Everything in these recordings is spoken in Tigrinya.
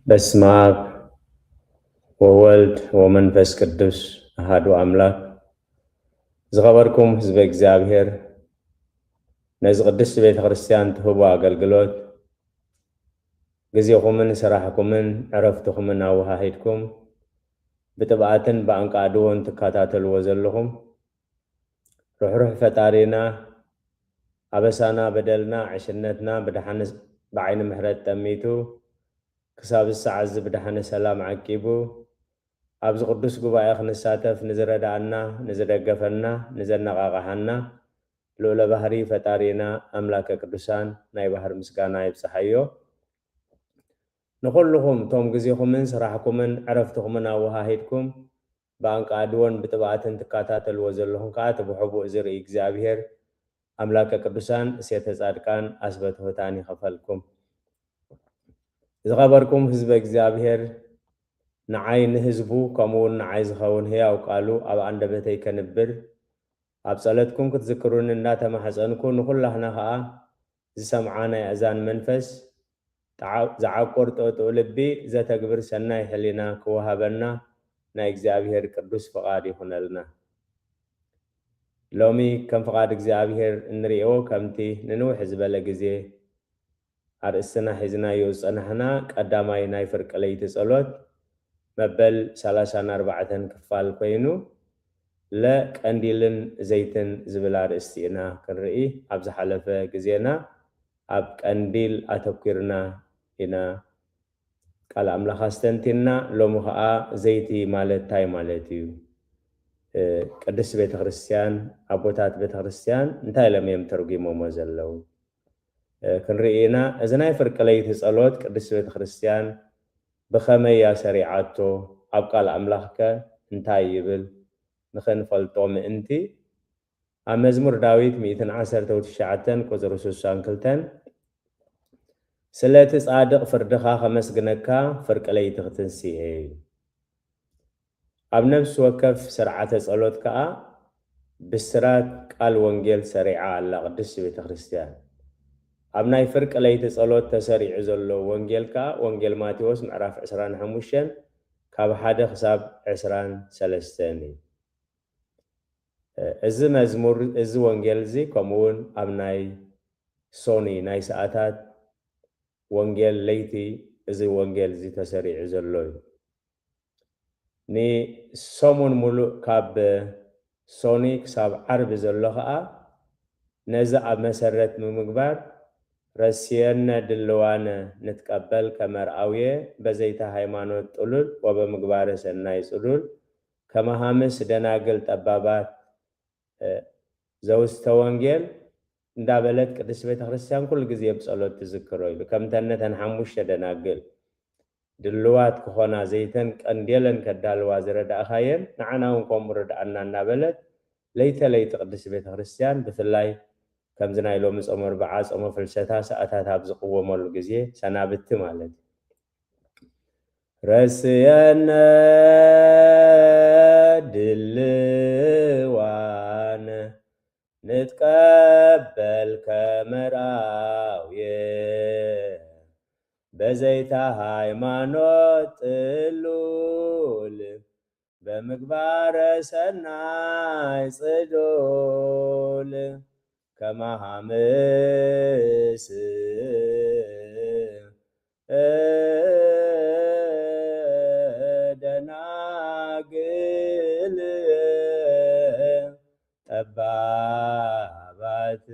በስመ አብ ወወልድ ወመንፈስ ቅዱስ አሐዱ አምላክ። ዝኸበርኩም ህዝበ እግዚአብሔር ነዚ ቅድስት ቤተ ክርስቲያን ትህቡ አገልግሎት ጊዜኹምን ስራሕኩምን ዕረፍትኹምን አወሃሂድኩም ብጥብኣትን ብኣንቃድዎን ትከታተልዎ ዘለኹም ርሕሩሕ ፈጣሪና አበሳና በደልና ዕሽነትና ብድሓን ብዓይኒ ምሕረት ጠሚቱ ክሳብ ሰዓት ብድሓነ ሰላም ዓቂቡ ኣብዚ ቅዱስ ጉባኤ ክንሳተፍ ንዝረዳእና ንዝደገፈና ንዘነቃቅሐና ልዑለ ባህሪ ፈጣሪና ኣምላከ ቅዱሳን ናይ ባህር ምስጋና ይብፅሓዮ። ንኩልኩም ቶም ግዜኹምን ስራሕኩምን ዕረፍትኹምን አወሃሂድኩም ብኣንቃድዎን ብጥብኣትን ትከታተልዎ ዘለኹም ከዓ ትብሕቡእ ዝርኢ እግዚአብሔር ኣምላከ ቅዱሳን እሴተ ጻድቃን ኣስበ ትሑታን ይኸፈልኩም። ዝኸበርኩም ህዝበ እግዚአብሔር ንዓይ ንህዝቡ ከምኡውን ንዓይ ዝኸውን ህያው ቃሉ ኣብ ኣንደበተይ ከንብር ኣብ ጸለትኩም ክትዝክሩን እናተማሕፀንኩ ንኩላህና ከዓ ዝሰምዓ ናይ እዛን መንፈስ ዝዓቆር ጥቕጥቕ ልቢ ዘተግብር ሰናይ ሕሊና ክወሃበና ናይ እግዚአብሔር ቅዱስ ፍቓድ ይኹነልና። ሎሚ ከም ፍቓድ እግዚአብሔር እንሪኦ ከምቲ ንንውሕ ዝበለ ግዜ አርእስትና ሒዝናዮ ዝፀናሕና ቀዳማይ ናይ ፍርቂ ለይቲ ጸሎት መበል 34 ክፋል ኮይኑ ለቀንዲልን ዘይትን ዝብል አርእስቲ ኢና ክንርኢ። ኣብ ዝሓለፈ ግዜና ኣብ ቀንዲል ኣተኪርና ኢና ቃል ኣምላኽ ኣስተንቲና። ሎሚ ከዓ ዘይቲ ማለት እንታይ ማለት እዩ? ቅድስት ቤተ ክርስቲያን ኣቦታት ቤተ ክርስቲያን እንታይ ኢሎም እዮም ተርጉሞሞ ዘለው ክንርኢ ኢና። እዚ ናይ ፍርቂ ለይቲ ጸሎት ቅድስት ቤተ ክርስቲያን ብኸመይ ሰሪዓቶ ኣብ ቃል ኣምላኽከ እንታይ ይብል ንኽንፈልጦ ምእንቲ ኣብ መዝሙር ዳዊት 119 ቁፅሪ 62 ስለቲ ጻድቕ ፍርድኻ ከመስግነካ ፍርቂ ለይቲ ክትንስኤ እዩ። ኣብ ነፍሲ ወከፍ ስርዓተ ጸሎት ከዓ ብስራት ቃል ወንጌል ሰሪዓ ኣላ ቅድስት ቤተ ክርስቲያን። ኣብ ናይ ፍርቂ ለይቲ ጸሎት ተሰሪዑ ዘሎ ወንጌል ከዓ ወንጌል ማቴዎስ ምዕራፍ 25 ካብ 1 ክሳብ 23 እዩ። እዚ መዝሙር እዚ ወንጌል እዚ ከምኡውን ኣብ ናይ ሶኒ ናይ ሰዓታት ወንጌል ለይቲ እዚ ወንጌል እዚ ተሰሪዑ ዘሎ እዩ። ንሰሙን ሙሉእ ካብ ሶኒ ክሳብ ዓርቢ ዘሎ ከዓ ነዚ ኣብ መሰረት ብምግባር ረስየነ ድልዋነ ንትቀበል ከመርአውየ በዘይታ ሃይማኖት ጥሉል ወበምግባረ ሰናይ ጽሉል ከመሃምስ ደናግል ጠባባት ዘውስተ ወንጌል እንዳበለት ቅድስት ቤተ ክርስቲያን ኩሉ ግዜ ብጸሎት ትዝክሮ ኢሉ ከምተነተን 5 ደናግል ድልዋት ክኾና ዘይተን ቀንዴለን ከዳልዋ ዝረዳእኻየን ንዓና እውን ከምኡ ርዳእና እናበለት ለይተለይቲ ቅድስት ቤተ ክርስቲያን ብፍላይ ከምዚ ናይ ሎሚ ጾመ ኣርብዓ ጾመ ፍልሰታ ሰዓታት ኣብ ዝቕወመሉ ግዜ ሰናብቲ ማለት ረስየነ ድልዋነ ንትቀበል ከመርአውየ በዘይታ ሃይማኖት ጥሉል በምግባረ ሰናይ ጽሉል ከመሃምስ ደናግል ጠባባት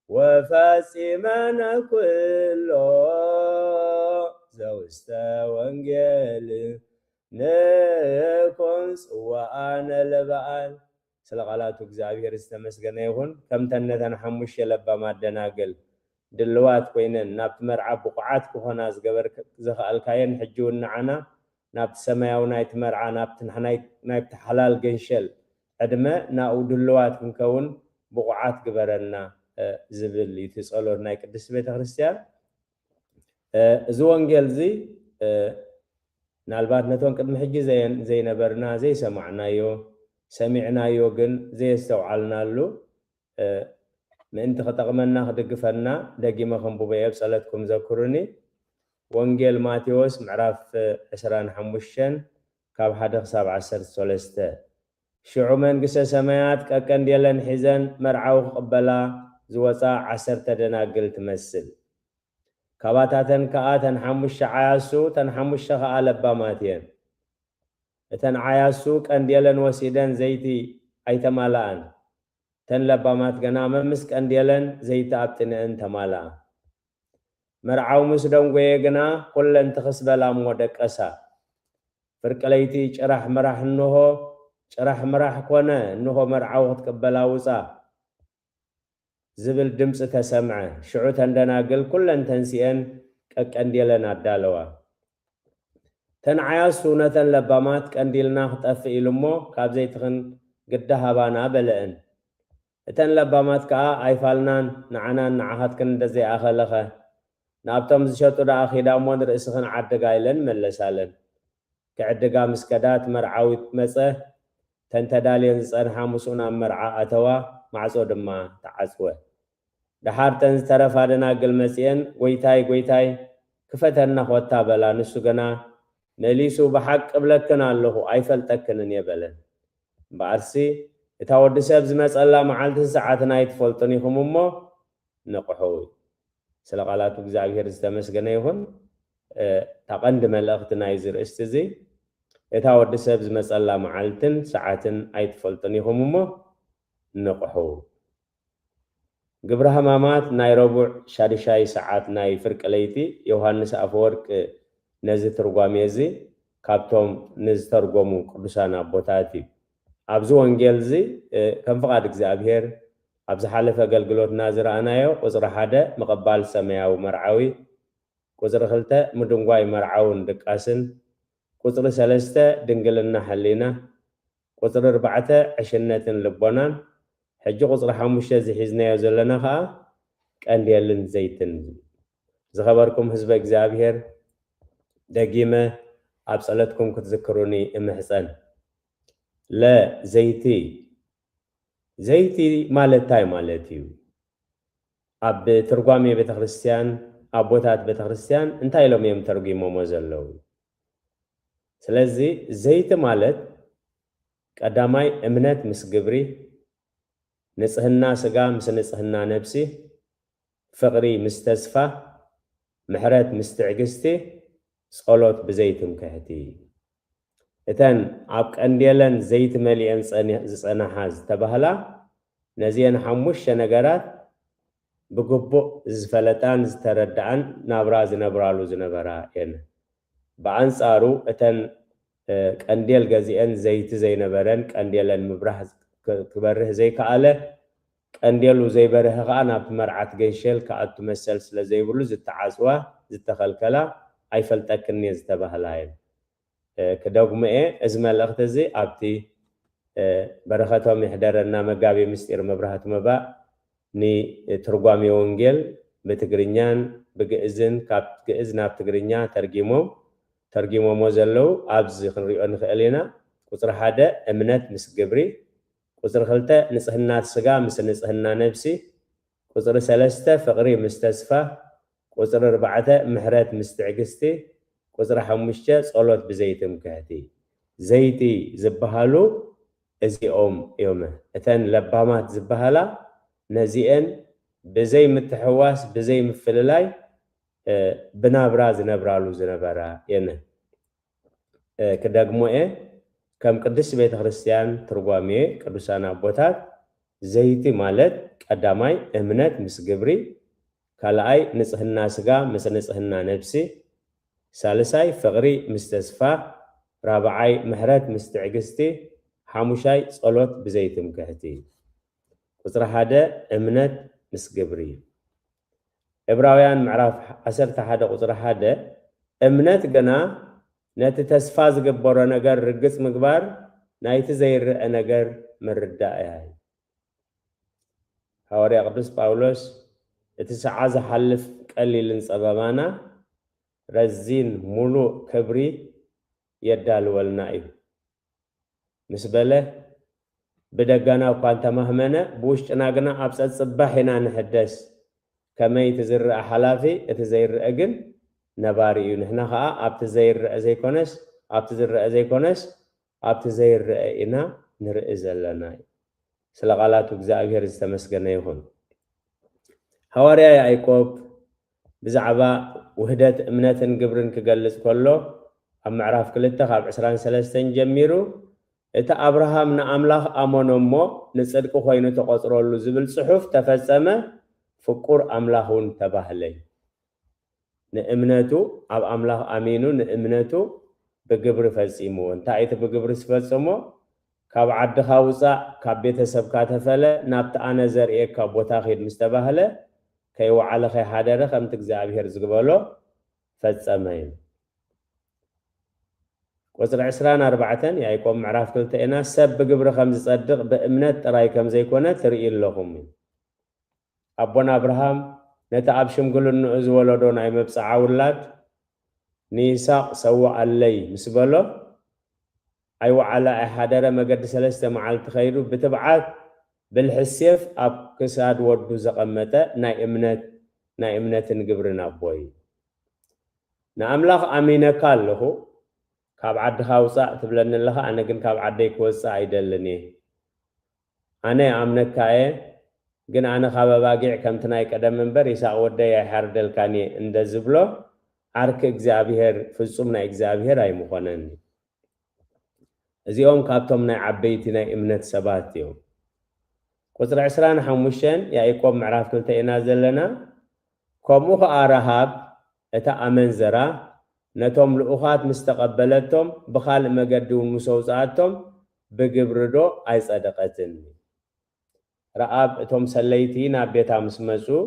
ወፈጺመነ ኩሎ ዘውስተ ወንጌል ንኮን ጽዋአነ ለበዓል። ስለ ቃላቱ እግዚአብሔር ዝተመስገነ ይሁን። ከምተነተን 5 ለባማት ደናግል ድልዋት ኮይነን ናብቲ መርዓ ብቑዓት ክኾና ዝገበር ዝኽኣልካየን ሕጂ እውን ንዓና ናብቲ ሰማያዊ ናይቲ መርዓ ናብቲ ሓላል ገንሸል ዕድመ ናብኡ ድልዋት ክንከውን ብቑዓት ግበረና ዝብል እቲ ጸሎት ናይ ቅድስት ቤተ ክርስቲያን። እዚ ወንጌል እዚ ናልባት ነቶም ቅድሚ ሕጂ ዘይነበርና ዘይሰማዕናዮ ሰሚዕናዮ ግን ዘየስተውዓልናሉ ምእንቲ ክጠቕመና ክድግፈና ደጊመ ክንብበየ ብጸለትኩም ዘክሩኒ ወንጌል ማቴዎስ ምዕራፍ 25 ካብ 1 ክሳብ 13 ሽዑ መንግስተ ሰማያት ቀቀንዴለን ሒዘን መርዓዊ ክቕበላ ዝወፃ 10 ደናግል ትመስል ካባታተን ከዓ ተን 5 ዓያሱ ተን 5 ከዓ ለባማት እየን እተን ዓያሱ ቀንዴለን ወሲደን ዘይቲ ኣይተማላአን ተን ለባማት ገና መምስ ቀንዴለን ዘይቲ ኣብጥንአን ተማላአ መርዓው ምስ ደንጎየ ግና ኩለን ትኽስበላ እሞ ደቀሳ ፍርቅለይቲ ጭራሕ ምራሕ እንሆ ጭራሕ ምራሕ ኮነ እንሆ መርዓው ክትቅበላ ውፃ ዝብል ድምፂ ተሰምዐ ሽዑ ተንደናግል ኩለን ተንሲአን ቀቀንዴለን ኣዳለዋ ተን ዓያሱ ነተን ለባማት ቀንዲልና ክጠፍእ ኢሉ እሞ ካብ ዘይትኽን ግዳ ሃባና በለአን እተን ለባማት ከዓ ኣይፋልናን ንዓናን ንዓኻትክን እንደዘይኣኸለኸ ናብቶም ዝሸጡ ዳ ኺዳ እሞ ንርእስኽን ዓድጋ ኢለን መለሳለን ክዕድጋ ምስ ከዳት መርዓዊት መፀ ተንተዳልየን ዝፀንሓ ምስኡ ናብ መርዓ ኣተዋ ማዕፆ ድማ ተዓፅወ ድሓር ተን ዝተረፋ ደናግል መፅአን ጎይታይ ጎይታይ ክፈተና ኮታ በላ ንሱ ገና መሊሱ ብሓቂ ብለክን ኣለኹ ኣይፈልጠክንን የበለን እምበኣርሲ እታ ወዲ ሰብ ዝመፀላ መዓልትን ሰዓትን ኣይትፈልጡን ኢኹም እሞ ንቑሑ ስለ ቃላቱ እግዚአብሔር ዝተመስገነ ይሁን ተቐንዲ መልእኽቲ ናይዚ ርእስቲ እዚ እታ ወዲ ሰብ ዝመፀላ መዓልትን ሰዓትን ኣይትፈልጡን ኢኹም እሞ ንቑሑ ግብረ ሕማማት ናይ ረቡዕ ሻድሻይ ሰዓት ናይ ፍርቂ ለይቲ ዮሃንስ ኣፈወርቅ ነዚ ትርጓሜ እዚ ካብቶም ንዝተርጎሙ ቅዱሳን ኣቦታት እዩ ኣብዚ ወንጌል እዚ ከም ፍቓድ እግዚአብሔር ኣብ ዝሓለፈ ኣገልግሎትና ዝረኣናዮ ቁፅሪ 1 ምቕባል ሰማያዊ መርዓዊ ቁፅሪ 2 ምድንጓይ መርዓውን ድቃስን ቁፅሪ 3 ድንግልና ሕሊና ቁፅሪ 4 ዕሽነትን ልቦናን ሕጂ ቁፅሪ 5 ዝሒዝናዮ ዘለና ከዓ ቀንዴልን ዘይትን ዝኸበርኩም ህዝበ እግዚአብሔር ደጊመ ኣብ ጸለትኩም ክትዝክሩኒ እምሕፀን ለዘይቲ ዘይቲ ማለት እንታይ ማለት እዩ ኣብ ትርጓሜ ቤተክርስትያን ኣቦታት ቤተክርስትያን እንታይ ኢሎም እዮም ተርጉሞሞ ዘለው ስለዚ ዘይቲ ማለት ቀዳማይ እምነት ምስ ግብሪ ንጽህና ስጋ ምስ ንጽህና ነፍሲ ፍቅሪ ምስ ተስፋ ምሕረት ምስ ትዕግስቲ ጸሎት ብዘይቲ ምክሕቲ እተን ኣብ ቀንዴለን ዘይቲ መሊአን ዝጸናሓ ዝተባህላ ነዚአን 5 ነገራት ብግቡእ ዝፈለጣን ዝተረዳአን ናብራ ዝነብራሉ ዝነበራ እየን ብኣንጻሩ እተን ቀንዴል ገዚአን ዘይቲ ዘይነበረን ቀንዴለን ምብራህ ክበርህ ዘይከኣለ ቀንዴሉ ዘይበርህ ከዓ ናብቲ መርዓት ገንሸል ከኣቱ መሰል ስለ ዘይብሉ ዝተዓፅዋ ዝተኸልከላ ኣይፈልጠክን ዝተባህላ እየን ክደጉምኤ እዚ መልእኽቲ እዚ ኣብቲ በረኸቶም ይሕደረና መጋቢ ምስጢር መብራህቲ መባእ ንትርጓሜ ወንጌል ብትግርኛን ብግእዝን ካብ ግእዝ ናብ ትግርኛ ተርጊሞሞ ዘለው ኣብዚ ክንሪኦ ንኽእል ኢና ቁፅሪ 1 እምነት ምስ ግብሪ ቁፅሪ 2 ንጽህና ስጋ ምስ ንጽህና ነፍሲ ቁፅሪ 3 ፍቅሪ ምስ ተስፋ ቁፅሪ 4 ምሕረት ምስ ትዕግስቲ ቁፅሪ 5 ጸሎት ብዘይቲ ምክሕቲ ዘይቲ ዝበሃሉ እዚኦም እዮም እተን ለባማት ዝበሃላ ነዚአን ብዘይ ምትሕዋስ ብዘይ ምፍልላይ ብናብራ ዝነብራሉ ዝነበራ እየን ክደግሞኤ ከም ቅዱስ ቤተ ክርስቲያን ትርጓሜ ቅዱሳን ኣቦታት ዘይቲ ማለት ቀዳማይ እምነት ምስ ግብሪ ካልኣይ ንጽህና ስጋ ምስ ንጽህና ነፍሲ ሳልሳይ ፍቅሪ ምስ ተስፋ ራብዓይ ምሕረት ምስ ትዕግስቲ ሓሙሻይ ጸሎት ብዘይቲ ምክሕቲ ቁፅሪ 1 እምነት ምስ ግብሪ ዕብራውያን ምዕራፍ 11 ቁፅሪ 1 እምነት ገና ነቲ ተስፋ ዝግበሮ ነገር ርግጽ ምግባር ናይቲ ዘይርአ ነገር ምርዳእ እያ ሐዋርያ ቅዱስ ጳውሎስ እቲ ሰዓ ዝሓልፍ ቀሊልን ጸበባና ረዚን ሙሉእ ክብሪ የዳልወልና እዩ ምስ በለ ብደጋና እኳ እንተማህመነ ብውሽጥና ግና ኣብ ፀፅባሕ ኢና ንሕደስ ከመይ እቲ ዝርአ ሓላፊ እቲ ዘይርአ ግን نباري نحن خا أبت زير زي كونس أبت زر زي كونس أبت زير إنا نرئز لنا سلقالات وجزاء استمسكنا يهون حواريا يعقوب بزعبا وحدة أمنة قبرن كجلس كله أم معرف كلته خاب 23 جميرو إتا أبراهام نأملاخ أمونمو نصدق خوينو تقصرولو زبل صحف تفسمه فقور أملاهون تباهلي نأمنتو أب أملاخ أمينو نأمنتو بقبر فسيمو انتا عيت بقبر سفسمو كاب عد خاوصا كاب بيت سبكا تفلا نابت أنا زرئي كاب وتاخيد مستباهله كي وعلى خي حادره خم تجزابير زقبلو فسمين وصل 24 يعقوب معرف كلتا إنا سب بقبر خمس صدق بأمنت راي كم زي كونه ترئي لهم أبونا أبراهام نتعب شمقل النعز ولدون أي مبسع أولاد نيساق سوى علي مسبلو أيوة على أحدارة مقد سلسة معالت خيرو بتبعات بالحسيف أب كساد ودو زقمته نا إمنت نقبرنا بوي نعملاخ أمينة كالله كاب عد خاوصا تبلن لها أنا كن كاب عديك وصا عيدلني أنا أمنكاي جن أنا خابا باقي كم تناي قدم منبر يساق ودا يحردل كاني عند زبلو عرك اغزابير فصومنا اغزابير اي مخونن ازيوم كابتم ناي عبيتنا امنت سبات يوم قصر 25 يعقوب معراف كلتا ينازلنا كومو ارهاب اتا امنزرا نتوم لؤخات مستقبلتهم بخال مقدون مسوزاتهم بقبردو اي صدقتن رأب توم سليتي نابيتا مسمسو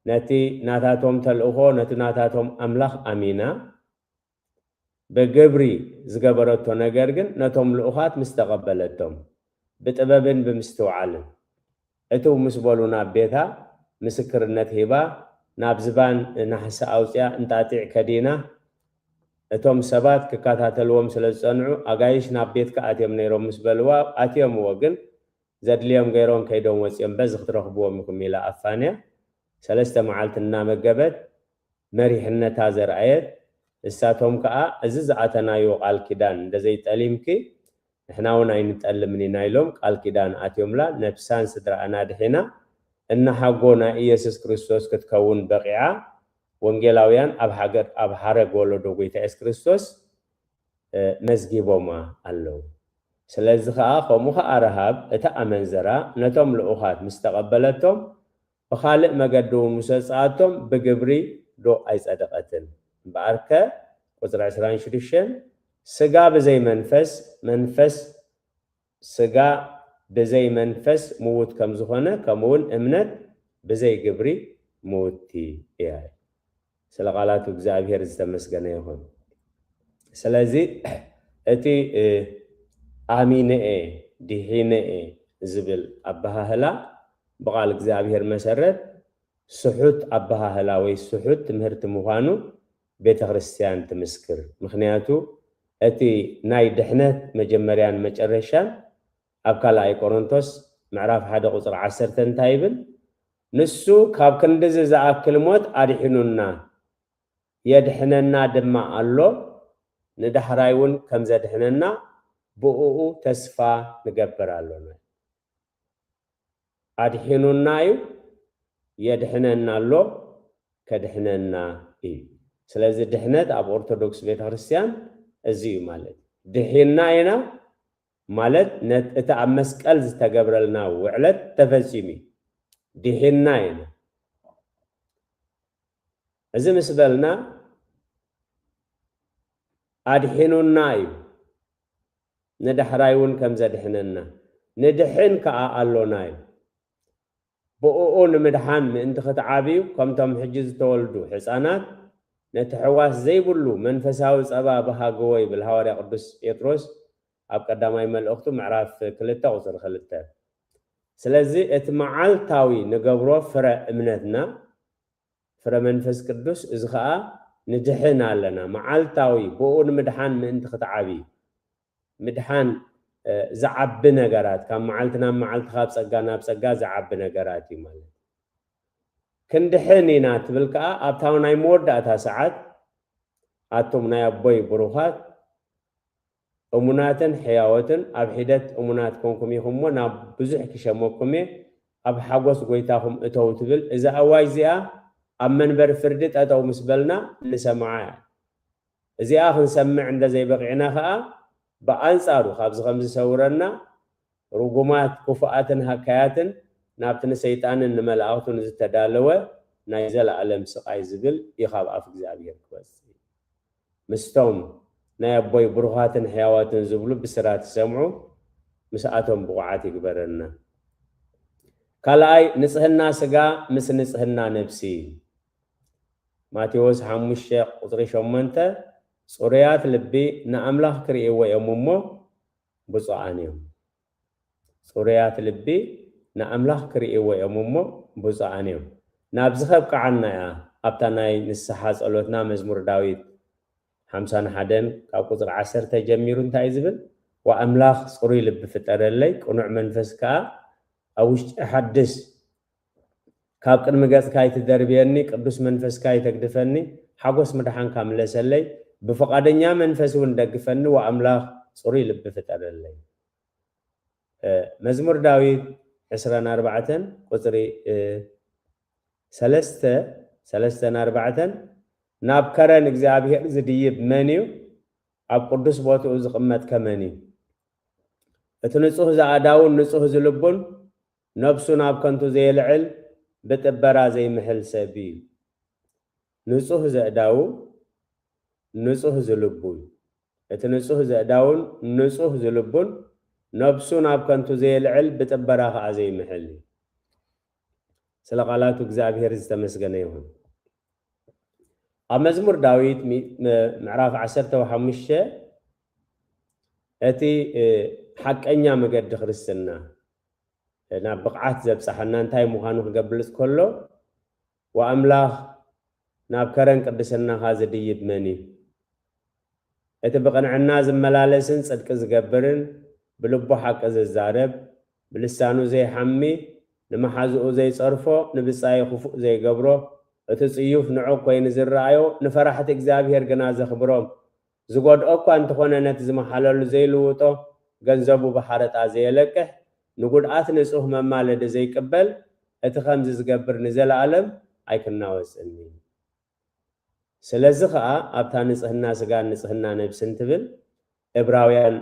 نتي ناتاتهم تلؤخو نتي ناتاتهم أملاخ أمينة بقبري زقبرتو نقرقن نتوم لؤخات مستقبلتهم بتقببن بمستوعالن اتو مسبولو نابيتا مسكر النتهبا نابزبان نحس أوسيا انتاتيع كدينة اتوم سبات ككاتاتلوهم سلسانعو أغايش نابيت كأتيم نيرو مسبلوا أتيم وقن زاد اليوم غيرون كيدون وسيم بزخ ترخبوا منكم إلى أفانيا سلسة معالتنا مقبت مريحنا تازر آيات الساتهم كأ أزز عتنا يوقال كدان دزيت أليمكي إحنا هنا نتألمني نايلوم قال كدان آتيوم لا نفسان سدر أنا دحنا إن حقونا إيسوس كريستوس كتكون بقيعة وانجيلاويان أب حرق ولو دوغيت إس كريستوس مزجيبو ما اللو سلازي خا خموخ أرهاب اتا أمنزرا نتوم لأخات مستقبلتهم بخالق مقدون مسلساتهم بقبري دو أي صدقتن باركة وزر 20 سقا بزي منفس سقا بزي منفس موت كم زخانة كمون امنت بزي قبري موتي إياه سلقالاتو بزابير زتمسقنا يهون سلازي اتي آمينة دهينة زبل أبها هلا بقال إغزابير مسرت سحوت أبها هلا ويسحوت تمهرت مغانو بيت خريستيان تمسكر مخنياتو أتي ناي دحنت مجمريان مجرشان أبكال أي كورنتوس معراف حدا قصر 10 تايبن نسو كاب كندز زاك كلمات أرحنونا يدحننا دما الله ندحرايون كم زدحننا بؤو تسفى نقبر اللون أدحنونا يدحننا الله كدحننا سلازي دحنت أب أرثوذكس بيت خريستيان أزيو مالت دحينا إنا مالت نت مسكال تقبر لنا وعلت تفسيمي دحينا إنا أزي مسبلنا أدحنونا ندحرايون كم زدحننا ندحن كأ اللوناي بؤون مدحان انت ختعابيو كم تم حجز تولدو حسانات نتحواس زي بلو منفساو صبا بها قوي بالهواري قدس يطرس اب قداماي ملأختو معراف كلتا وصل خلتا سلازي اتمعالتاوي نقبرو فرا امنتنا فرا منفس قدس ازخاء ندحنا لنا معالتاوي بؤون مدحان من انت ختعابيو مدحان زعب نجارات كم معلتنا معلت خاب سجانا بسجا زعب نجاراتي مال كندحنينا تبلكا أبتاو ناي مودة ساعات أتوم ناي أبوي بروخات أموناتن حياوتن أبحيدت أمونات كونكم يخمو ناب بزح كشموكم أب حقوس قويتاهم أتو تبل إذا أوايزيا أمن برفردت أتو مسبلنا نسمعها إذا آخر نسمع عند زي بقعنا خاء بأنصارو خابز خمس سورنا رقمات كفاءاتن هكاياتن نابتن سيطان نملأوتن زتدالوه نايزل علم سقاي زبل يخاب أفق زابير كويس مستوم نايبوي بروحاتن حيواتن زبلو بسرات سمعو مساعتهم بقعات يقبرنا كالاي نسهلنا سقا مس نسهلنا نفسي ماتيوس حموشة قطري شمانتا صوريات لبي نعمله كريئي ويأمومو بصعانيهم صوريات لبي نعمله كريئي ويأمومو بصعانيهم نابزخب كعنا يا أبتناي نسحاز ألوتنا مزمور داويد 51 كاب قطر 10 تجميرون تايزبل وأملاخ صوري لب فتر الليك ونوع منفس كا أوش أحدث كاب قد مقاس كاي تدربيني قدس منفس كاي تقدفني حقوس مدحان كامل سلي بفقادنيا منفس وندقفني وأملاخ صوري لب فتر الليك مزمور داويد 24 قطري 3 نابكرن እግዚአብሔር ዝድይብ መንዩ ኣብ ቅዱስ ቦታኡ ዝቕመጥ ከመኒ እቲ ንጹህ ዝኣዳውን ንጹህ ዝልቡን ነብሱ ናብ ከንቱ ዘይልዕል ብጥበራ ዘይምሕል ሰብ እዩ ንጹህ ዘእዳው ንጹህ ዝልቡ እቲ ንጹህ ዘእዳውን ንጹህ ዝልቡን ነብሱ ናብ ከንቱ ዘይልዕል ብጥበራ ከዓ ዘይምሕል ስለ ቃላቱ እግዚአብሔር ዝተመስገነ ይሁን مزمور داويد معراف 15 أتي حق أنيا مقد خرسنا نابقعات زبصحنا انتاي مخانو قبلت كله وأملاخ نابكرن قدسنا هذا ديب مني أتي بقنعنا زملالسن صدق زقبرن بلبو حق ززارب بلسانو زي حمي نمحازو زي صرفو نبصاي خفو زي قبرو እትጽዩፍ ንዑ ኮይኑ ዝራአዮ ንፈራሕቲ እግዚአብሔር ገና ዘኽብሮም ዝጎድኦ እኳ እንተኾነ ነቲ ዝመሓለሉ ዘይልውጦ ገንዘቡ ብሓረጣ ዘየለቅሕ ንጉድኣት ንጹህ መማለዲ ዘይቅበል እቲ ከምዚ ዝገብር ንዘለኣለም ኣይክናወፅኒ ስለዚ ከዓ ኣብታ ንጽህና ስጋን ንጽህና ነብስን ትብል ዕብራውያን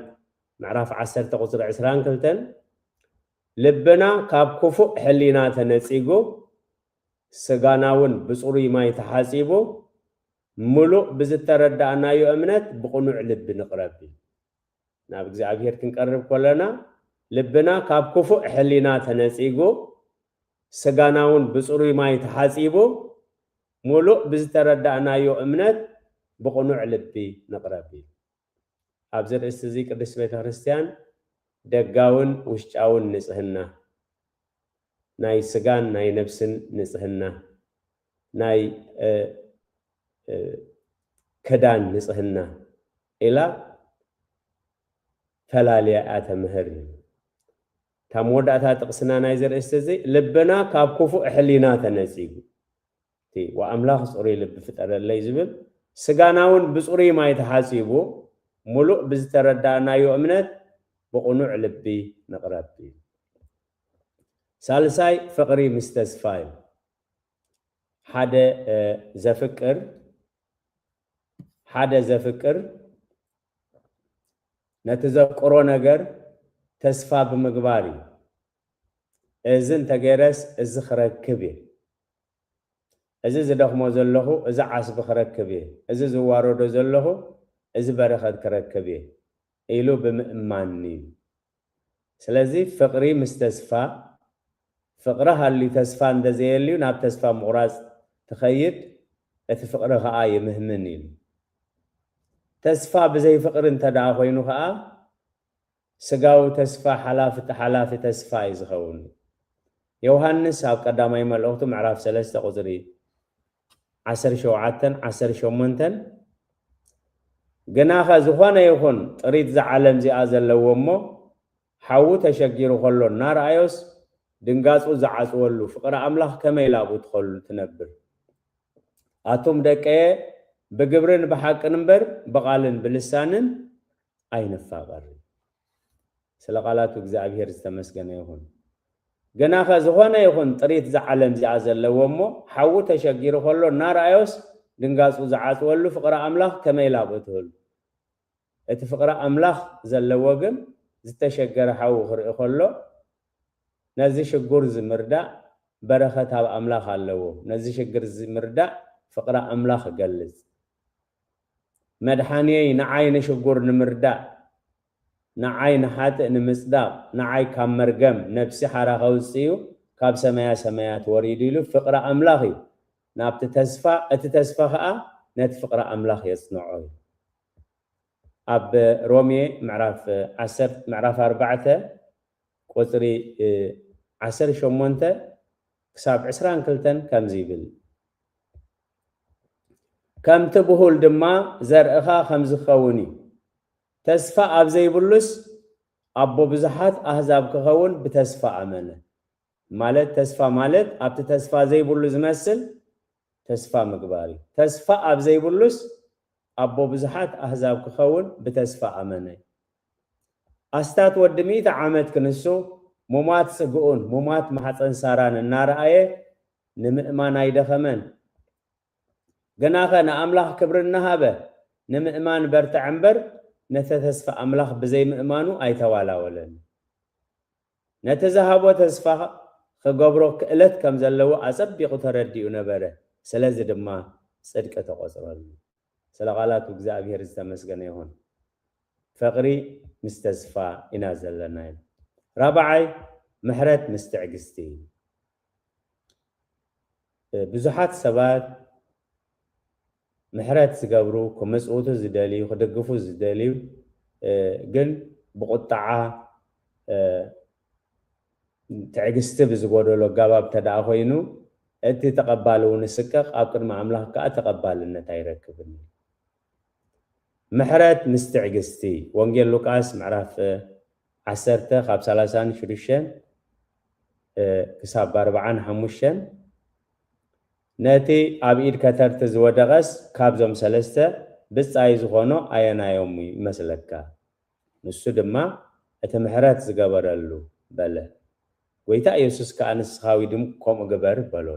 ምዕራፍ 10 ቁፅሪ 22 ልብና ካብ ክፉእ ሕሊና ተነጺጉ سجاناون بصوري ما يتحاسبه ملوء بزتردأنا يؤمنت بقنوع لب نقربي نابك زعبير كنقرب كلنا لبنا كاب كفو حلينا تنسيقو سجاناون بصوري ما يتحاسبه ملوء بزتردأنا يؤمنت بقنوع لبي نقربي أبزر استزيك الرسمة هرستيان دقاون وشعاون نسهنا ناي سجان ناي نفسن نصهنا ناي كدان نصهنا إلى فلاليا آتمهر تامود آتا تقسنا نايزر استزي لبنا كابكوفو إحلينا تنسيق تي وأملاخ صوري لب فتر اللي زبل سجاناون بصوري ما يتحاسبو ملوء بزتردانا يؤمنت بقنوع لبي نقربي سالساي فقري مستزفاي حدا زفكر نتذكرو نجر تسفى بمقباري إذن تجرس إذ خرج كبير إذ زدخمو زلهو إذ عصب خرج كبير إذ زوارو زلهو إذ برخد خرج كبير إلو بمأماني سلازي فقري مستزفى فقرها اللي تسفان دزيلي وناب تسفى مغراز تخيد اتفقرها آية مهمنين تسفى بزي فقر انت داخوينوها سقاو تسفى حلافة تسفى يزخون يوهانس هاب قدامي ملوغتو معراف 3 قدري 10 شوعاتن 10 شومنتن قناخا زخوانا يخون تريد زعالم زي آزل لومو حاو تشكيرو خلو النار آيوس ድንጋጹ ዝዓጽወሉ ፍቅረ አምላኽ ከመይ ላቡ ትኸሉ ትነብር አቶም ደቀየ በግብርን በሐቅን እምበር በቃልን ብልሳንን አይነፋቀር ስለ ቃላቱ እግዚአብሔር ዝተመስገነ ይሁን ገናኸ ዝኾነ ይሁን ጥሪት ዝዓለም ዝዓዘለዎሞ ሓው ተሸጊሩ ከሎ ናርአዮስ ድንጋጹ ዝዓጽወሉ ፍቅረ አምላኽ ከመይ ላቡ ትኸሉ እቲ ፍቅረ አምላኽ ዘለዎ ግን ዝተሸገረ ሓው ክርኢ ከሎ ነዚ ሽጉር ዝምርዳእ በረኸት ኣብ አምላኽ ኣለዎ ነዚ ሽግር ዝምርዳእ ፍቅረ አምላኽ ገልጽ መድሓኒይ ንዓይ ንሽጉር ንምርዳእ ንዓይ ንሓጥእ ንምጽዳቕ ንዓይ ካብ መርገም ነፍሲ ሓራ ከውፅኡ ካብ ሰማያ ሰማያት ወሪዱ ኢሉ ፍቅረ አምላኽ እዩ ናብቲ ተስፋ እቲ ተስፋ ከዓ ነቲ ፍቅረ አምላኽ የጽንዖ እዩ ኣብ ሮሜ ምዕራፍ 4 ቁጽሪ 18 ክሳብ 22 ከምዚ ይብል ከምቲ ብሁል ድማ ዘርእኻ ከምዚ ክኸውን እዩ ተስፋ ኣብ ዘይብሉስ ኣቦ ብዙሓት ኣህዛብ ክኸውን ብተስፋ ኣመነ ማለት ተስፋ ማለት ኣብቲ ተስፋ ዘይብሉ ዝመስል ተስፋ ምግባር እዩ ተስፋ ኣብ ዘይብሉስ ኣቦ ብዙሓት ኣህዛብ ክኸውን ብተስፋ ኣመነ ኣስታት ወዲ 100 ዓመት ክንሱ ሙማት ጽጉኡን ሙማት ማሕፀን ሳራን እናረአየ ንምእማን ኣይደኸመን ገናኸ ንኣምላኽ ክብሪ እናሃበ ንምእማን በርትዕ እምበር ነቲ ተስፋ ኣምላኽ ብዘይ ምእማኑ ኣይተዋላወለን ነቲ ዝሃቦ ተስፋ ክገብሮ ክእለት ከም ዘለዎ ኣጸቢቑ ተረዲኡ ነበረ ስለዚ ድማ ጽድቂ ተቆጽረሉ ስለ ቃላቱ እግዚአብሔር ዝተመስገነ ይሁን ፍቅሪ ምስ ተስፋ ኢና ዘለና ራብዓይ ምሕረት ምስ ትዕግስቲ ብዙሓት ሰባት ምሕረት ዝገብሩ ክምጽውቱ ዝደልዩ ክድግፉ ዝደልዩ ግን ብቁጣዓ ትዕግስቲ ብዝጎደሎ ኣገባብ ተደኣ ኮይኑ እቲ ተቐባሊ እውን ስቅቕ ኣብ ቅድሚ ኣምላኽ ከዓ ተቐባልነት ኣይረክብን ምሕረት ምስ ትዕግስቲ ወንጌል ሉቃስ ምዕራፍ 10 ካብ 36 ክሳብ 45 ነቲ ኣብ ኢድ ከተርቲ ዝወደቐስ ካብዞም ሰለስተ ብጻይ ዝኾኖ ኣየናዮም ይመስለካ ንሱ ድማ እቲ ምሕረት ዝገበረሉ በለ ጎይታ ኢየሱስ ከዓ ንስኻዊ ድም ከምኡ ግበር በሎ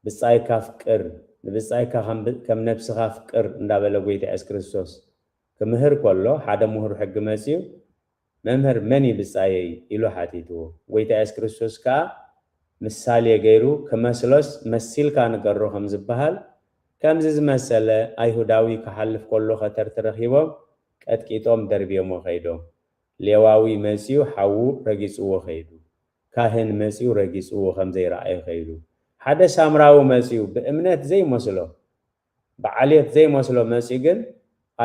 ብጻይካ ፍቅር ንብጻይካ ከም ነፍስኻ ፍቅር እንዳበለ ጎይታ ኢየሱስ ክርስቶስ ክምህር ከሎ ሓደ ምሁር ሕጊ መጺኡ መምህር መን ብጻየይ ኢሉ ሓቲትዎ ጎይታ ኢየሱስ ክርስቶስ ከዓ ምሳሌ ገይሩ ከመስሎስ መሲልካ ንገሮ ከም ዝበሃል ከምዚ ዝመሰለ ኣይሁዳዊ ክሓልፍ ከሎ ከተርቲ ረኺቦም ቀጥቂጦም ደርብዮም ኸይዶም ሌዋዊ መጺኡ ሓዉ ረጊጽዎ ኸይዱ ካህን መጺኡ ረጊጽዎ ከም ዘይረኣየ ኸይዱ ሓደ ሳምራዊ መጺኡ ብእምነት ዘይመስሎ ብዓልየት ዘይመስሎ መጺኡ ግን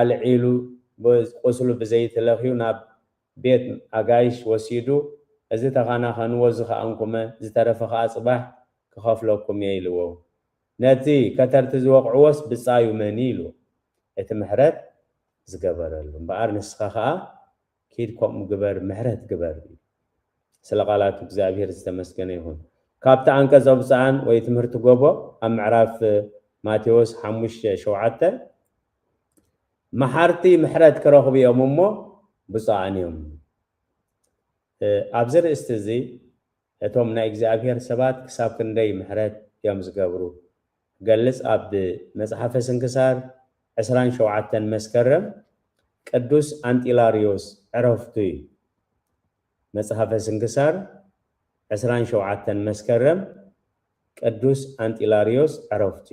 ኣልዒሉ ቁስሉ ብዘይትለኽዩ ናብ ቤት ኣጋይሽ ወሲዱ እዚ ተኻናኸንዎ ዝኸኣንኩመ ዝተረፈ ከዓ ጽባሕ ክኸፍለኩም እየ ኢልዎ ነቲ ከተርቲ ዝወቕዕዎስ ብጻዩ መኒ ኢሉ እቲ ምሕረት ዝገበረሉ እምበኣር ንስኻ ከዓ ኪድ ከምኡ ግበር ምሕረት ግበር ስለ ቃላቱ እግዚአብሔር ዝተመስገነ ይሁን ካብቲ አንቀጽ ብጻን ወይ ትምህርቲ ጎቦ ኣብ ምዕራፍ ማቴዎስ 5:7 መሓርቲ ምሕረት ክረኽቡ እዮም እሞ ብጻዕን እዮም ኣብዚ ርእስቲ እዚ እቶም ናይ እግዚአብሔር ሰባት ክሳብ ክንደይ ምሕረት እዮም ዝገብሩ ገልጽ ኣብ መጽሓፈ ስንክሳር 27 መስከረም ቅዱስ አንጢላሪዮስ ዕረፍቱ መጽሐፈ ስንክሳር 27 መስከረም ቅዱስ አንጢላሪዮስ ዕረፍቱ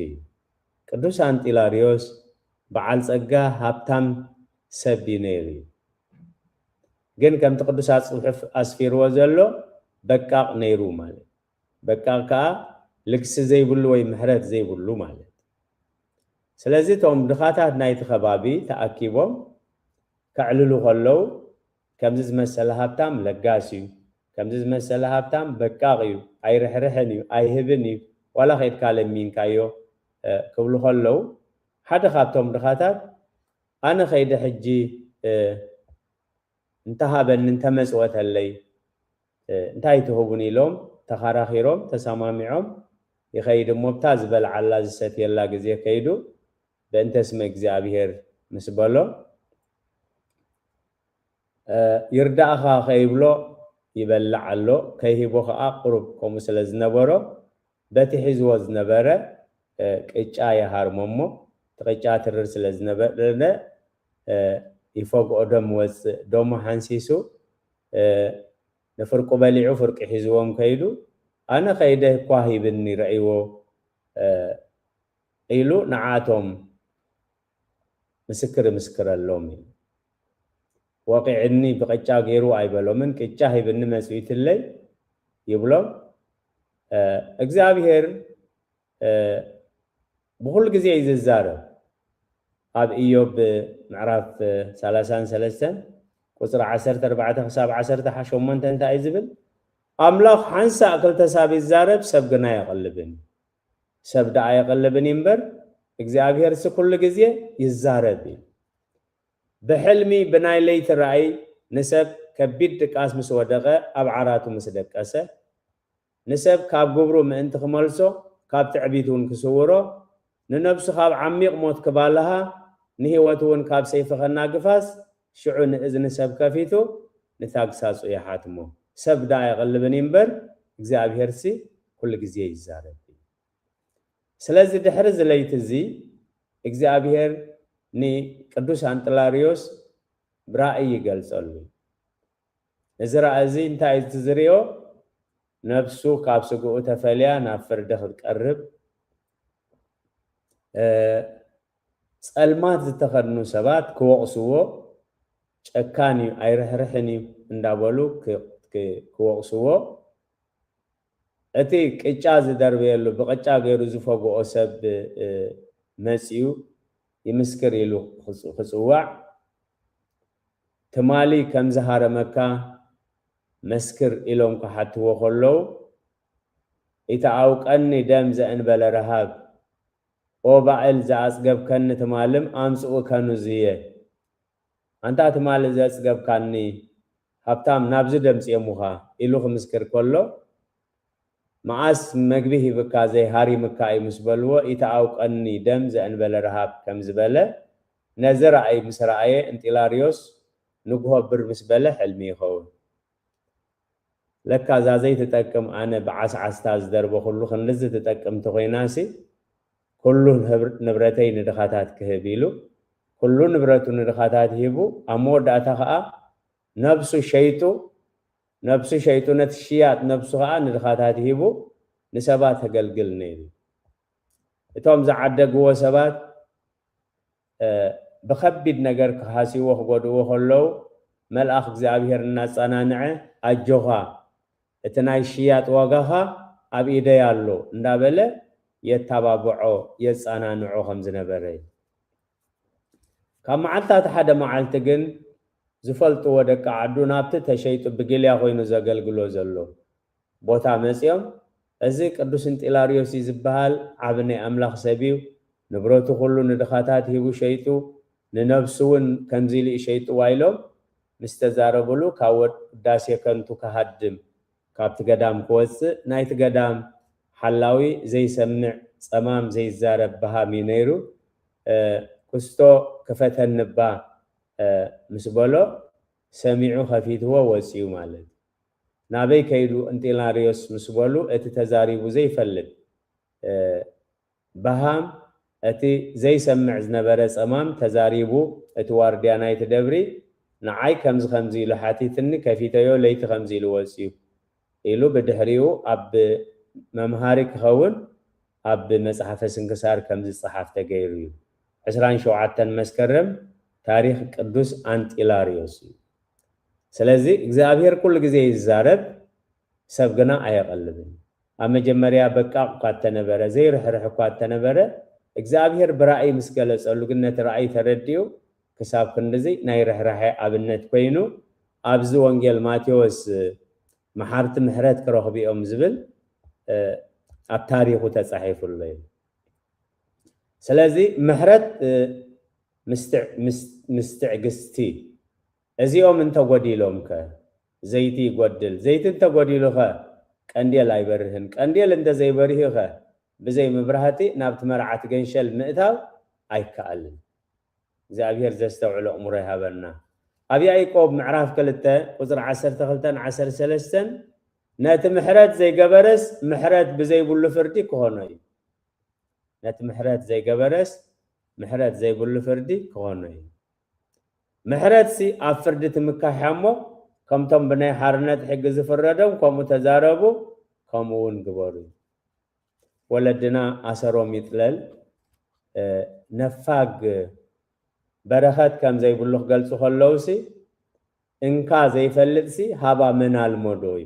ቅዱስ አንጢላሪዮስ በዓል ጸጋ ሃብታም ሰብ ነይሩ ግን ከምቲ ቅዱሳት ጽሑፍ ኣስፊርዎ ዘሎ በቃቕ ነይሩ ማለት በቃቕ ከዓ ልክሲ ዘይብሉ ወይ ምሕረት ዘይብሉ ማለት ስለዚ ቶም ድኻታት ናይቲ ከባቢ ተኣኪቦም ከዕልሉ ከለው ከምዚ ዝመሰለ ሃብታም ለጋስ እዩ ከምዚ ዝመሰለ ሃብታም በቃቕ እዩ ኣይርሕርሕን እዩ ኣይህብን እዩ ዋላ ኸይድካ ለሚንካዮ ክብሉ ከለው ሓደ ካብቶም ድኻታት ኣነ ኸይደ ሕጂ እንተሃበኒ እንተመጽወተለይ እንታይ ትህቡን ኢሎም ተኸራኺሮም ተሰማሚዖም ይኸይድ እሞ ብታ ዝበልዓላ ዝሰትየላ ግዜ ከይዱ በእንተ ስመ እግዚአብሔር ምስ በሎ ይርዳእኻ ከይብሎ ይበልዕ ኣሎ ከይሂቦ ከዓ ቁሩብ ከምኡ ስለ ዝነበሮ በቲ ሒዝዎ ዝነበረ ቅጫ የሃርሞ እሞ ትቅጫ ትርር ስለ ዝነበረ ይፈግኦ ደም ወፅእ ደሞ ሓንሲሱ ንፍርቁ በሊዑ ፍርቂ ሒዝዎም ከይዱ ኣነ ከይደ እኳ ሂብኒ ረእይዎ ኢሉ ንዓቶም ምስክር ምስክረሎም እዩ ወቂዕኒ ብቅጫ ገይሩ ኣይበሎምን ቅጫ ሂብኒ መፅኢትለይ ይብሎም እግዚአብሔር بكل جزء يزارب أب إيوب معرف 33 قصر 10 4 5 10 حشو من تنتا يزبل أملاخ حنسا أكل تسابي الزارب سبقنا يقلبن سبدا يقلبن ينبر እግዚአብሔር كل جزء يزارب بحلمي بناي ليت الرأي نسب كبيد دقاس مسودقه أب عراتو مسدقسه نسب كاب قبرو ما انت خمالسو كاب تعبيتون كسورو ننبسو خاب عميق موت كبالها نهيوتون كاب سيفخ الناقفاس شعون إذن سب كفيتو نتاق ساسو يحاتمو سب دا يغلبن ينبر እግዚአብሔር كل ጊዜ ይዛረብ ስለዚህ ድሕርዝ ለይትዚ እግዚአብሔር ኒ ቅዱስ አንጥላሪዮስ ብራእይ ይገልጸሉ እዚ ራእዚ እንታይ ዝዝሪዮ ነፍሱ ካብ ስጉኡ ተፈልያ ናብ ፍርዲ ክትቀርብ ጸልማት ዝተኸድኑ ሰባት ክወቅስዎ ጨካኒ ኣይርሕርሕኒ እንዳበሉ ክወቅስዎ እቲ ቅጫ ዝደርበየሉ ብቅጫ ገይሩ ዝፈግኦ ሰብ መፅዩ ይምስክር ኢሉ ክፅዋዕ ትማሊ ከም ዝሃረመካ መስክር ኢሎም ክሓትዎ ከለዉ ኢተኣውቀኒ ደም ዘእንበለ ረሃብ ኦ ባዕል ዘኣፅገብከኒ ትማልም ኣምፅኡ ከኑዝየ ኣንታ ትማል ዘፅገብካኒ ሃብታም ናብዚ ደምፅየሙኻ ኢሉ ክምስክር ከሎ መዓስ መግቢ ሂብካ ዘይሃሪምካ እዩ ምስ በልዎ ኢተኣውቀኒ ደም ዘእንበለ ረሃብ ከም ዝበለ ነዚ ረኣይ ምስ ረኣየ እንጢላሪዮስ ንግሆ ብር ምስ በለ ሕልሚ ይኸውን ለካ እዛ ዘይትጠቅም ኣነ ብዓስዓስታ ዝደርቦ ኩሉ ክንልዚ ትጠቅምቲ ኮይናሲ ኩሉ ንብረተይ ንድኻታት ክህብ ኢሉ ኩሉ ንብረቱ ንድኻታት ሂቡ ኣብ መወዳእታ ከዓ ነብሱ ሸይጡ ነቲ ሽያጥ ነብሱ ከዓ ንድኻታት ሂቡ ንሰባት ተገልግል ነይሩ እቶም ዝዓደግዎ ሰባት ብከቢድ ነገር ክሃሲዎ ክጎድዎ ከለዉ መልኣኽ እግዚአብሔር እናፀናንዐ ኣጆኻ እቲ ናይ ሽያጥ ዋጋኻ ኣብ ኢደይ ኣሎ እንዳበለ የተባብዖ የፀናንዖ ከም ዝነበረ እዩ ካብ መዓልታት ሓደ መዓልቲ ግን ዝፈልጥዎ ደቂ ዓዱ ናብቲ ተሸይጡ ብግልያ ኮይኑ ዘገልግሎ ዘሎ ቦታ መፅዮም እዚ ቅዱስ እንጢላሪዮስ ዝበሃል ዓብ ናይ ኣምላኽ ሰብ እዩ ንብረቱ ኩሉ ንድኻታት ሂቡ ሸይጡ ንነብሱ እውን ከምዚ ኢሉ ሸይጥዋ ኢሎም ምስ ተዛረብሉ ካብ ውዳሴ ከንቱ ክሃድም ካብቲ ገዳም ክወፅእ ናይቲ ገዳም ሓላዊ ዘይሰምዕ ፀማም ዘይዛረብ በሃሚ ነይሩ ክስቶ ክፈተንባ ምስ በሎ ሰሚዑ ከፊትዎ ወፅዩ ማለት ናበይ ከይዱ እንጢላሪዮስ ምስ በሉ እቲ ተዛሪቡ ዘይፈልጥ በሃም እቲ ዘይሰምዕ ዝነበረ ፀማም ተዛሪቡ እቲ ዋርድያ ናይቲ ደብሪ ንዓይ ከምዚ ኢሉ ሓቲትኒ ከፊተዮ ለይቲ ከምዚ ኢሉ ወፅዩ ኢሉ ብድሕሪኡ ኣብ መምሃሪ ክኸውን ኣብ መፅሓፈ ስንክሳር ከምዚ ፀሓፍ ተገይሩ እዩ 27 መስከረም ታሪክ ቅዱስ አንጢላሪዮስ እዩ ስለዚ እግዚአብሔር ኩሉ ግዜ ይዛረብ ሰብ ግና ኣይቀልብን ኣብ መጀመርያ በቃቕ እኳ ተነበረ ዘይርሕርሕ እኳ ተነበረ እግዚአብሔር ብራእይ ምስ ገለፀሉ ግን ነቲ ራእይ ተረዲኡ ክሳብ ክንድዚ ናይ ርሕራሐ ኣብነት ኮይኑ ኣብዚ ወንጌል ማቴዎስ መሓርቲ ምሕረት ክረኽቡ እዮም ዝብል ኣብ ታሪኹ ተፃሒፉሉ እዩ ስለዚ ምሕረት ምስትዕግስቲ እዚኦም እንተጎዲሎም ከ زيتي يقدل زيت انت قديلوها قنديل ايبرهن قنديل انت زي بريهه بزي مبرهاتي نابت مرعات جنشل مئتاو ايكالن زابير زستوعل امره هابنا ابي ايقوب معراف كلته قصر 10 تخلتن 10 سلستن نات محرات زي جبرس محرات بزي بولو فردي كهوناي نات محرات زي جبرس محرات زي بولو فردي كهوناي محرات سي افردت مكاحمو كمتم بني حارنت حق زفردم كم تزاربو كمون غبارو ولدنا اسرو ميطلل نفاق برخات كم زي بلوخ قلصو خلوسي انكا زي فلتسي هابا من المودوي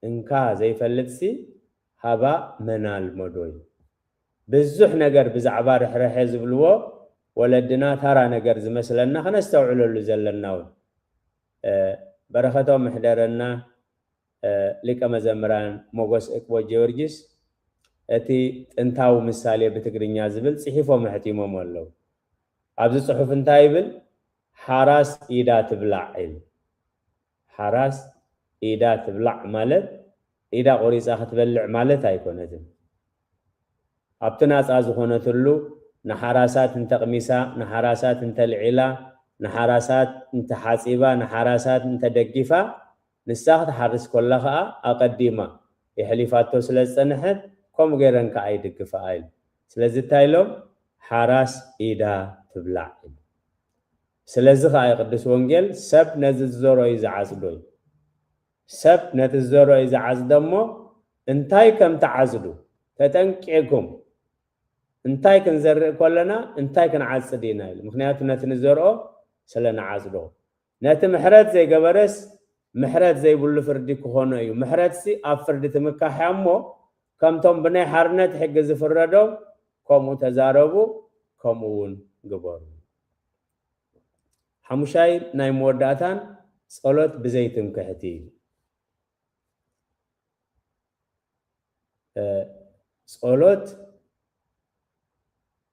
انكا زي فلتسي هابا من المودوي بزح نجر بزعبا رح يزبلوه ولدنا ترى نجر زمثلنا خنستوعلو له زلناو برخاتو محدرنا لك مزمران موغوس اكبو جورجيس اتي انتاو مثالي بتقرينيا زبل صحيفو محتيمو مولو ابز صحف انتايبل حراس ايدا تبلع حراس ايدا تبلع مالت ايدا قريصا ختبلع مالت ايكونتم ابتناص ازخونتلو نحراسات انت قميسا نحراسات انت العلا نحراسات انت حاسيبا نحراسات انت دقيفا نساخ تحرس كلها اقديما يحليفاتو سلصنحت كوم غيرن كاي دقفايل سلازي تايلوم حراس ايدا تبلع سلازي خاي قدس ونجل سب نززورو يزعزدوي سب نتزورو يزعزدمو انتاي كم تعزدو تتنقيكم انتاي كنزرق كلنا انتاي كنعصدينا مخنياتو نتنزورو سلنا عزدو نت محرات زي جبرس محرات زي بولو فردي كهونه ايو محرات سي افردي تمكاحمو كمتم بني حرنت حق زفردو كومو تزاربو كومون غبارو حمشاي ناي موداتان صلوت بزيتم كحتي صلوت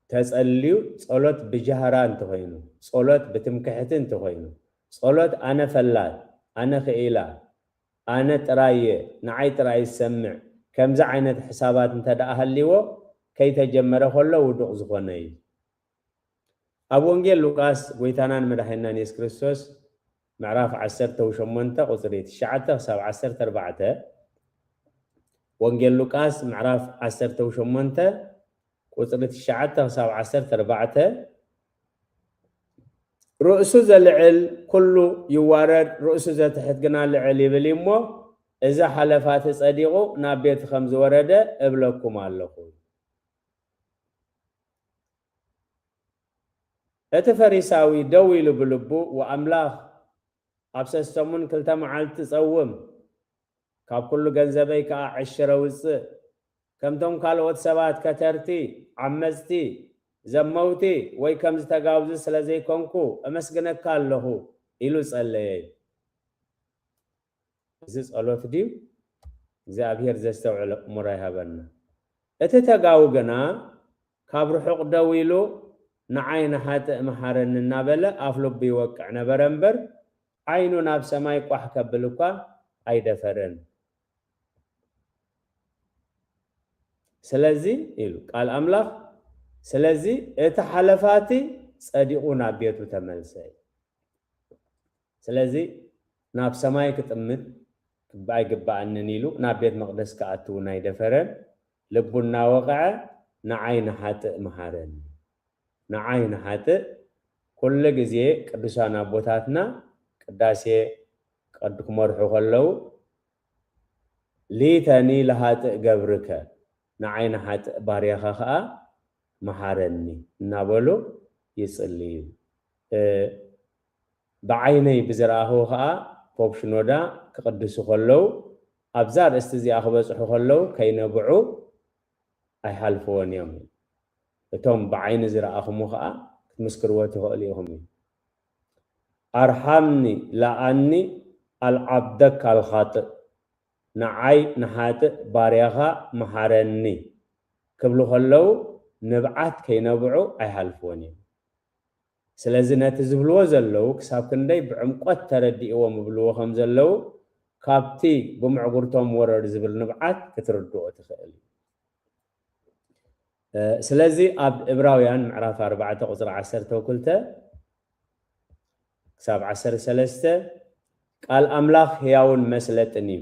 تسأليو صلوت بجهران تخينو صلوت بتمكحتن تخينو صلوت انا فلات انا خيلا انا ترايه نعي تراي سمع كم ذا عينت حسابات انت داهليو كي تجمره كله ودق زخوني ابو انجيل لوقاس غويتانان مدحنا يسوع كريستوس معراف 10 وشمونته قصريت شعته 7 4 وانجيل لوقاس معراف 10 وشمونته قصريت شعته 7 4 رؤسو زلعل كله يوارد رؤسو زتحت قنا لعل يبليمو اذا حلفات صديقو نابيت خمس ورده ابلكم اللهو اتفريساوي دويل بلبو واملاخ ابسستمون كلتا معلت تصوم كاب كل غنزبي كعشره وص كمتم قالوت سبات كترتي عمزتي زموتي وي كم تغاوز سلازي كونكو امسغنك الله يلو صلي زس الله ديو እግዚአብሔር ዘስተውዕል ሙራይ ሃበና እተተጋው ገና ካብሩ ሕቅ ደዊሉ ንዓይነ ሓጥ መሐረንና በለ አፍሎብ ይወቅዕ ነበረንበር አይኑ ናብ ሰማይ ቋሕ ከብልኳ አይደፈረን ስለዚህ ይሉ ቃል አምላክ ስለዚህ እተ ሐለፋቲ ጸዲቁና ቤቱ ተመልሰይ ስለዚህ ናብ ሰማይ ክትምት بايغبانن يلو نابيت مقدس كاتو ناي دفرن لبنا وقع نعين حات مهارن نعين حات كل غزي قدسانا بوتاتنا قداسي قدك مرحو خلو ليتني لهات غبرك نعين حات باريخا خا مهارني نابلو يصلي بعيني بزراهو خا فوبشنودا كقدسو خلو ابزار استزي اخبصحو خلو كينبعو اي حلفون يوم اتوم بعين زراخمو خا مسكروته عليهم ارحمني لاني العبدك الخاطئ نعي نحات باريخا ስለዚህ ነቲ ዝብልዎ ዘለው ክሳብ ክንደይ ብዕምቆት ተረዲእዎም ብልዎ ከም ዘለው ካብቲ ብምዕጉርቶም ወረድ ዝብል ንብዓት ክትርድኦ ትኽእል። ስለዚ ኣብ ዕብራውያን ምዕራፍ 4 ቁፅሪ 12 ክሳብ 13 ቃል ኣምላኽ ሕያውን መስለጥን እዩ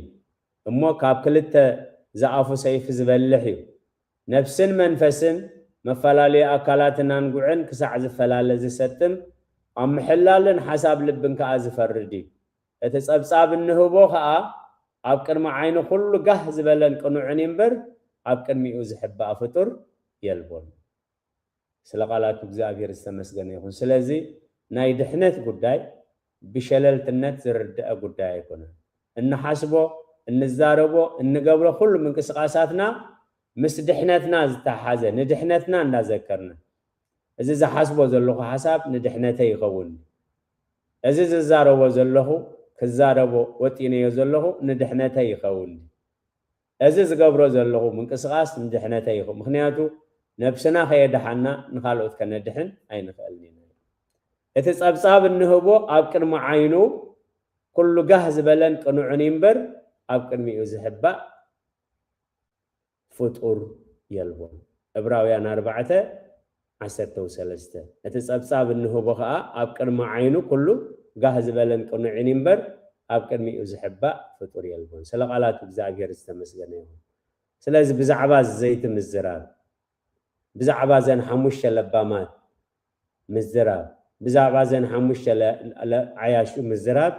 እሞ ካብ ክልተ ዝኣፉ ሰይፊ ዝበልሕ እዩ ነፍስን መንፈስን መፈላለዩ ኣካላትን አንጉዕን ክሳዕ ዝፈላለ ዝሰጥም ኣብ ምሕላልን ሓሳብ ልብን ከዓ ዝፈርድ እዩ እቲ ጸብጻብ እንህቦ ከዓ ኣብ ቅድሚ ዓይኑ ኩሉ ጋህ ዝበለን ቅኑዕን እምበር ኣብ ቅድሚኡ ዝሕባእ ፍጡር የልቦን። ስለ ቃላቱ እግዚአብሔር ዝተመስገነ ይሁን። ስለዚ ናይ ድሕነት ጉዳይ ብሸለልትነት ዝርድአ ጉዳይ ኣይኮነን። እንሓስቦ እንዛረቦ እንገብሮ ኩሉ ምንቅስቃሳትና ምስ ድሕነትና ዝተሓዘ ንድሕነትና እንዳዘከርና እዚ ዝሓስቦ ዘለኹ ሓሳብ ንድሕነተይ ይኸውን እዚ ዝዛረቦ ዘለኹ ክዛረቦ ወጢነዮ ዘለኹ ንድሕነተይ ይኸውን እዚ ዝገብሮ ዘለኹ ምንቅስቃስ ንድሕነተይ ይኸውን ምክንያቱ ነብስና ከየድሓና ንኻልኦት ከነድሕን ኣይንኽእልን ኢና እቲ ጸብጻብ እንህቦ ኣብ ቅድሚ ዓይኑ ኩሉ ጋህ ዝበለን ቅኑዕን እምበር ኣብ ቅድሚኡ ዝሕባእ ፍጡር የልቦን። ዕብራውያን 4:13 እቲ ጸብጻብ እንህቦ ከዓ ኣብ ቅድሚ ዓይኑ ኩሉ ጋህ ዝበለን ቅኑዕን እምበር ኣብ ቅድሚኡ ዝሕባእ ፍጡር የልቦን። ስለ ቃላቱ እግዚአብሔር ዝተመስገነ ይሁን። ስለዚ ብዛዕባ ዘይቲ ምዝራብ ብዛዕባ ዘን ሓሙሽተ ለባማት ምዝራብ ብዛዕባ ዘን ሓሙሽተ ዓያሹ ምዝራብ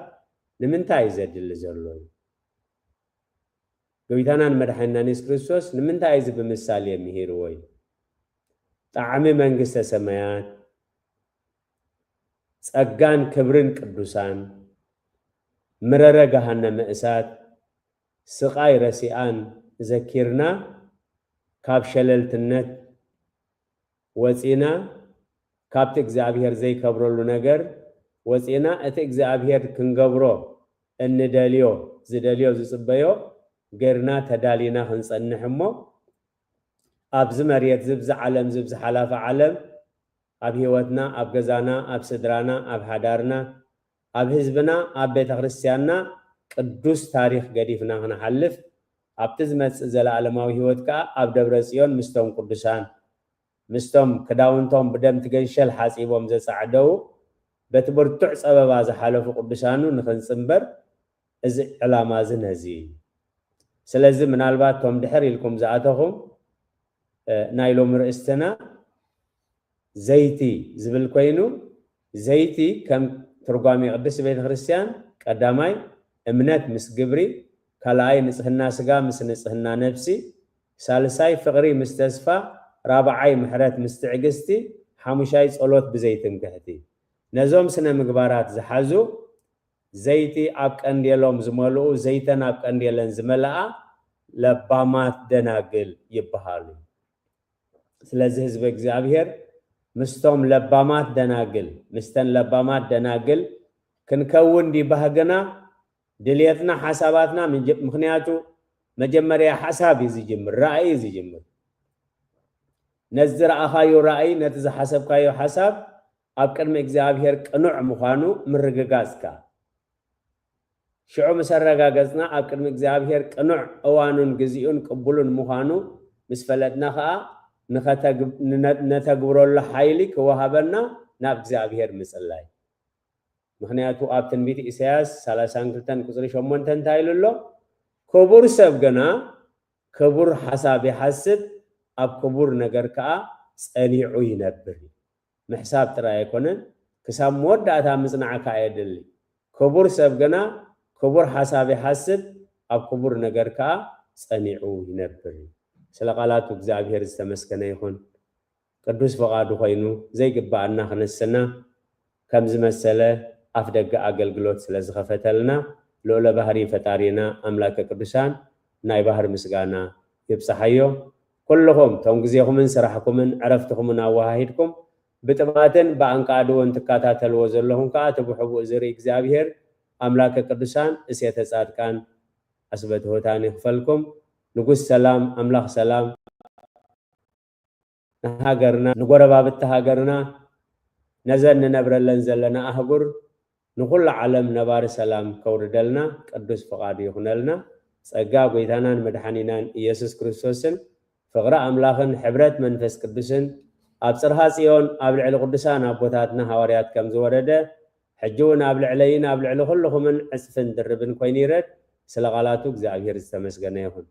ንምንታይ ዘድሊ ዘሎ እዩ ጎይታናን መድሓኒትናን ኢየሱስ ክርስቶስ ንምንታይ እዚ ብምሳሌ የሚሄድዎ እዩ ጣዕሚ መንግስተ ሰማያት ጸጋን ክብርን ቅዱሳን ምረረ ገሃነመ እሳት ስቃይ ረሲአን ዘኪርና ካብ ሸለልትነት ወፂና ካብቲ እግዚአብሔር ዘይከብረሉ ነገር ወፂና እቲ እግዚአብሔር ክንገብሮ እንደልዮ ዝደልዮ ዝጽበዮ ገርና ተዳሊና ክንጸንሕ እሞ ኣብዚ መሬት ዝብዛ ዓለም ዝብዛ ሓላፈ ዓለም ኣብ ህይወትና ኣብ ገዛና ኣብ ስድራና ኣብ ሓዳርና ኣብ ህዝብና ኣብ ቤተ ክርስቲያንና ቅዱስ ታሪክ ገዲፍና ክንሓልፍ ኣብቲ ዝመጽእ ዘለዓለማዊ ህይወት ከዓ ኣብ ደብረ ጽዮን ምስቶም ቅዱሳን ምስቶም ክዳውንቶም ብደም ትገንሸል ሓጺቦም ዘጻዕደው በቲ ብርቱዕ ጸበባ ዝሓለፉ ቅዱሳኑ ንኽንጽምበር እዚ ዕላማ እዚ ነዚ ስለዚ ምናልባት ቶም ድሕር ኢልኩም ዝኣተኹም ናይ ሎሚ ርእስትና ዘይቲ ዝብል ኮይኑ ዘይቲ ከም ትርጓሜ ቅዱስ ቤተ ክርስቲያን ቀዳማይ እምነት ምስ ግብሪ ካልኣይ ንጽህና ስጋ ምስ ንጽህና ነፍሲ ሳልሳይ ፍቅሪ ምስ ተስፋ ራብዓይ ምሕረት ምስ ትዕግስቲ ሓሙሻይ ጸሎት ብዘይትንክሕቲ ነዞም ስነ ምግባራት ዝሓዙ ዘይቲ ኣብ ቀንዴሎም ዝመልኡ ዘይተን ኣብ ቀንዴለን ዝመልኣ ለባማት ደናግል ይበሃሉ ስለዚ ህዝቢ እግዚአብሔር ምስቶም ለባማት ደናግል ምስተን ለባማት ደናግል ክንከውን ዲባህገና ድልየትና ሓሳባትና ምክንያቱ መጀመርያ ሓሳብ ይዝጅምር ራእይ ይዝጅምር ነዚ ረኣኻዮ ራእይ ነቲ ዝሓሰብካዮ ሓሳብ ኣብ ቅድሚ እግዚአብሔር ቅኑዕ ምዃኑ ምርግጋጽካ ሽዑ መሰረጋገጽና ኣብ ቅድሚ እግዚአብሔር ቅኑዕ እዋኑን ግዜኡን ቅቡሉን ምዃኑ ምስ ፈለጥና ከዓ ነተግብረሉ ሓይሊ ክወሃበና ናብ እግዚአብሔር ምጽላይ ምክንያቱ ኣብ ትንቢት ኢሳያስ 32 ቁጽሪ 8 እንታይ ኢሉ ኣሎ ክቡር ሰብ ገና ክቡር ሓሳብ ይሓስብ ኣብ ክቡር ነገር ከዓ ጸኒዑ ይነብር ምሕሳብ ጥራይ ኣይኮነን ክሳብ መወዳእታ ምጽናዕካ የድሊ ክቡር ሰብ ገና ክቡር ሓሳብ ይሓስብ ኣብ ክቡር ነገር ከዓ ጸኒዑ ይነብር ስለ ቃላቱ እግዚአብሔር ዝተመስገነ ይሁን ቅዱስ ፈቃዱ ኮይኑ ዘይግባአና ክነስና ከም ዝመሰለ ኣፍ ደገ ኣገልግሎት ስለ ዝኸፈተልና ልዑለ ባህሪ ፈጣሪና ኣምላከ ቅዱሳን ናይ ባህር ምስጋና ይብጽሓዮ ኩልኹም ቶም ግዜኹምን ስራሕኩምን ዕረፍትኹምን ኣዋሃሂድኩም ብጥማትን በኣንቃድውን ትከታተልዎ ዘለኹም ከዓ ትብሕቡእ ዝርኢ እግዚአብሔር ኣምላከ ቅዱሳን እሴተ ጻድቃን ኣስበትሆታን ይኽፈልኩም ንጉስ ሰላም ኣምላኽ ሰላም ንሃገርና ንጎረባብቲ ሃገርና نزن نبرلن زلنا أهجر نقول عالم نبار سلام كوردلنا قدس فقادي يخنلنا سأجاب ويتانا مدحنينا يسوع كريستوسن فقرأ أملاخن حبرت منفس قدسن أبصرها سيون أبلع القدسان أبوتاتنا هواريات كم زوردة حجون أبلع لين أبلع كلهم من عسفن دربن كوينيرد سلغالاتو زاغير استمسغنا يهون